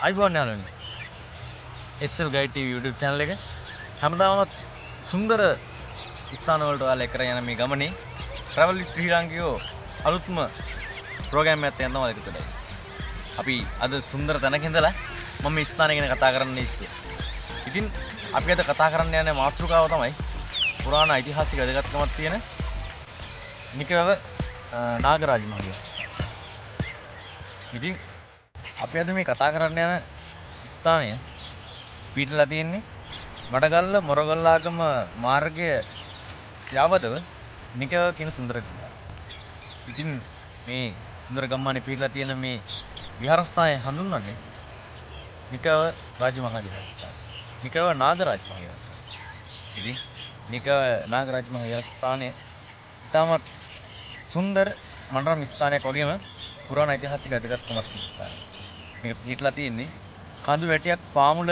අයිබෝන් යාළුවනේ. SL Guide TV YouTube channel එක හැමදාම සුන්දර ස්ථාන වලට ඔයාලා එක්කර යන මේ ගමනේ travel with ශ්‍රී ලාංකිකයෝ අලුත්ම ප්‍රෝග්‍රෑම් එකක් යනවා ඒකටයි. අපි අද සුන්දර තැනක ඉඳලා මම මේ ස්ථානය ගැන කතා කරන්න ඉස්තුවේ. ඉතින් අපි අද කතා කරන්න යන මාතෘකාව තමයි පුරාණ ඓතිහාසික වැදගත්කමක් තියෙන නිකව නාගරාජ මහවිහාරය. ඉතින් අපි අද මේ කතා කරන්න යන ස්ථානය පිටලා තියෙන්නේ මඩගල්ල මොරගල්ලාගම මාර්ගයේ යාවතව නිකව කියන සුන්දර ගම්මාන. ඉතින් මේ සුන්දර ගම්මානේ පිටලා තියෙන මේ විහාරස්ථානය හඳුන්වන්නේ නිකව රාජමහා විහාරස්ථානය. නිකව නාගරාජ මහා විහාරස්ථානය. ඉතින් නිකව නාගරාජ මහා විහාරස්ථානය ඉතාමත් සුන්දර මනරම් ස්ථානයක් වගේම පුරාණ ඓතිහාසික වැදගත්කමක් තියෙන ස්ථානයක්. මේක පිටලා තියෙන්නේ කඳු වැටියක් පාමුල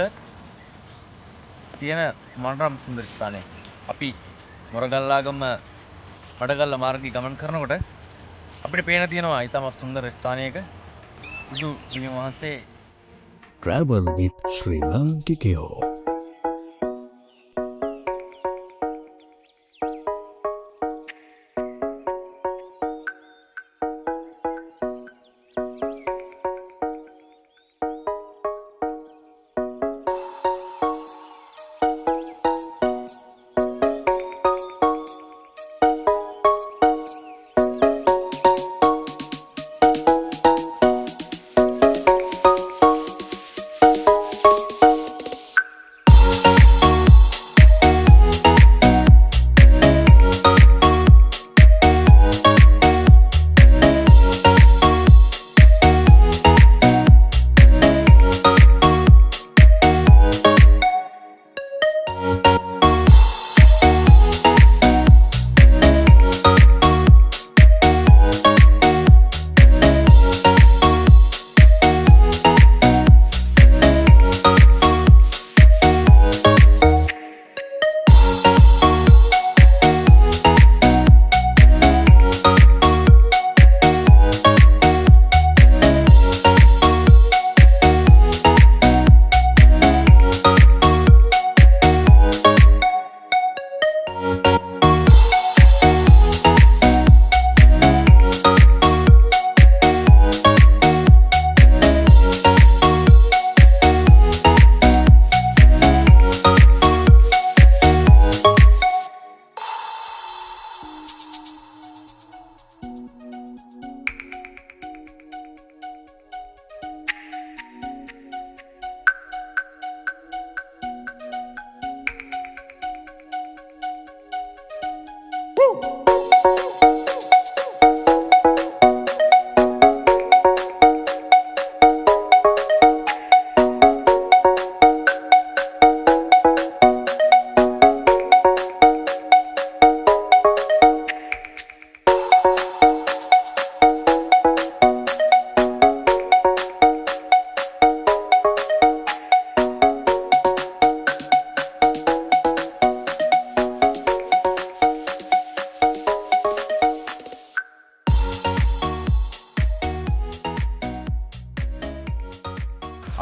තියෙන මනරම් සුන්දර ස්ථානයක්. අපි මොරගල්ලාගම මඩගල්ල මාර්ගයේ ගමන් කරනකොට අපිට පේන තියෙනවා ඉතාමත් සුන්දර ස්ථානයක බුදු පිළිම වහන්සේ Travel with Sri Lankikyo.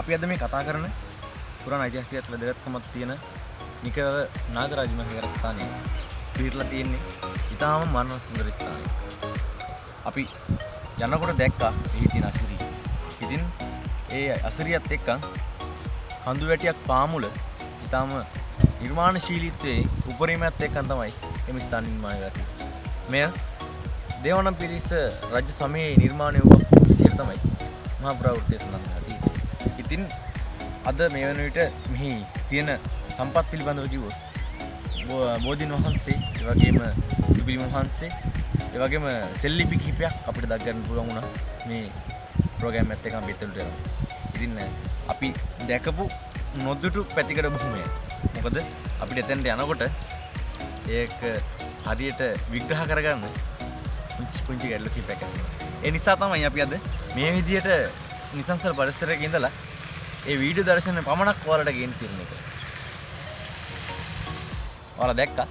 අපි අද මේ කතා කරන පුරාණ ඓතිහාසික වැදගත්කමක් තියෙන නිකව නාගරාජ මහා විහාරස්ථානය පිටලා තියෙන්නේ ඉතාම මනෝහර සුන්දර ස්ථානයක්. අපි යනකොට දැක්කා එහි තියෙන අසිරිය. ඉතින් ඒ අසිරියත් එක්ක කඳු වැටියක් පාමුල ඉතාම නිර්මාණශීලීත්වයේ උපරිමයත් එක්ක තමයි එම ස්ථාන නිර්මාණය වෙන්නේ. මෙය දේවානම්පියතිස්ස රජ සමයේ නිර්මාණය වූ විදිහට තමයි මහා ප්‍රවෘත්තිය සඳහන් වෙලා තියෙන්නේ. ඉතින් අද මේ වෙන විට මෙහි තියෙන සම්පත් පිළිබඳව කිව්වොත් බෝධීන් වහන්සේ, ඒ වගේම බුදු පිළිම වහන්සේ, ඒ වගේම සෙල්ලිපි කිහිපයක් අපිට දක් ගන්න පුළුවන් වුණා මේ ප්‍රෝග්‍රෑම් එකත් එක්ක අපි එතනට යනවා. ඉතින් අපි දැකපු නොදුටු පැතිකඩ භූමිය. මොකද අපිට එතනට යනකොට ඒක හරියට විග්‍රහ කරගන්න පුංචි ගැටලු කිහිපයක් ඇතිවෙනවා. ඒ නිසා තමයි අපි අද මේ විදියට නිසංසල පරිසරයක ඉඳලා ඒ වීඩියෝ දර්ශන පමණක් ඔයාලට ගෙන්න තියෙන එක. ඔයාලා දැක්කා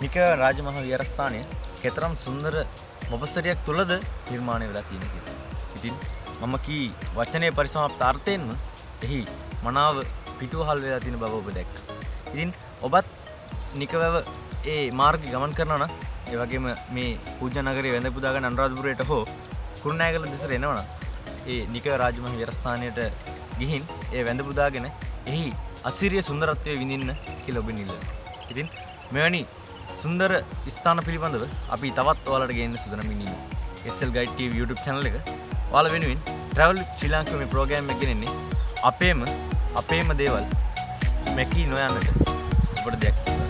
නික රාජමහා විහාරස්ථානය කතරම් සුන්දර මොබසරියක් තුලද නිර්මාණය වෙලා තියෙන කියලා. ඉතින් මම කී වචනේ පරිසමාප්ත අර්ථයෙන්ම එහි මනාව පිටුවහල් වෙලා තියෙන බව ඔබ දැක්කා. ඉතින් ඔබත් නිකවව ඒ මාර්ගය ගමන් කරනවා නම් ඒ වගේම මේ පූජ්‍ය නගරයේ වැඳ පුදා ගන්න අනුරාධපුරයට හෝ කුරුණෑගල දෙසට එනවා නම් ඒ නිකව රාජමහා විහාරස්ථානයට ගිහින් ඒ වැඳ පුදාගෙන එහි අසිරිය සුන්දරත්වය විඳින්න කියලා ඔබ නිල්ලනවා. ඉතින් මෙවැනි සුන්දර ස්ථාන පිළිබඳව අපි තවත් ඔයාලට ගේන්න සූදානම් ඉන්නේ. SL Guide TV YouTube channel එක. ඔයාලා වෙනුවෙන් Travel with Sri Lanka මේ ප්‍රෝග්‍රෑම් එක ගෙනෙන්නේ අපේම දේවල් මැකී නොයන්නට ඔබට දෙයක්.